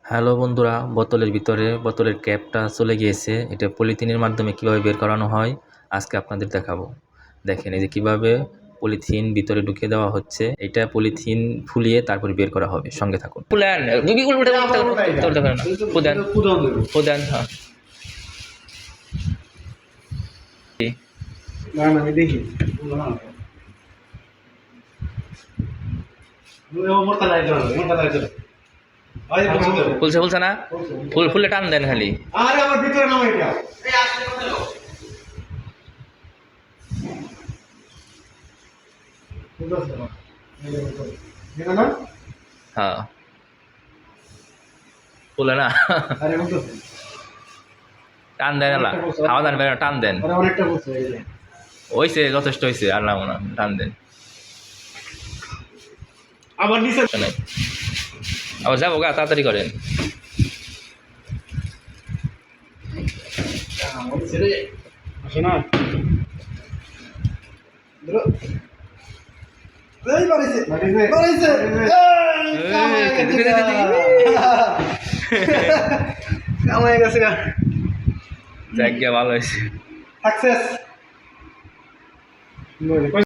Hello বন্ধুরা, বোতলের ভিতরে বোতলের ক্যাপটা চলে গিয়েছে। এটা পলিথিনের মাধ্যমে কিভাবে বের করানো হয় আজকে আপনাদের দেখাবো। দেখেন এই যে কিভাবে পলিথিন ভিতরে ঢুকিয়ে দেওয়া হচ্ছে। এটা পলিথিন ফুলিয়ে তারপরে বের করা হবে। সঙ্গে থাকুন। ফুলছে ফুলছে না, ফুলে টান দেন খালি। আরে আমার ভিতরে নাও এটা। এই আসলে কথা লো। বুঝছ না? এটা না? হ্যাঁ, ফুলে না। আরে বুঝছ। টান দেন না, হাওয়া দেন, টান দেন। আরে অনেকটা বুঝছ এই যে। হইছে, যথেষ্ট হইছে। আর না না, টান দেন। আবার নিচে আবার যাবো গা, তাড়াতাড়ি করেন। আসো না। ধরো। এই বাড়িছে। বাড়িছে। কামাই গেছে গা। যাক গিয়া ভালো হয়েছে। সাকসেস।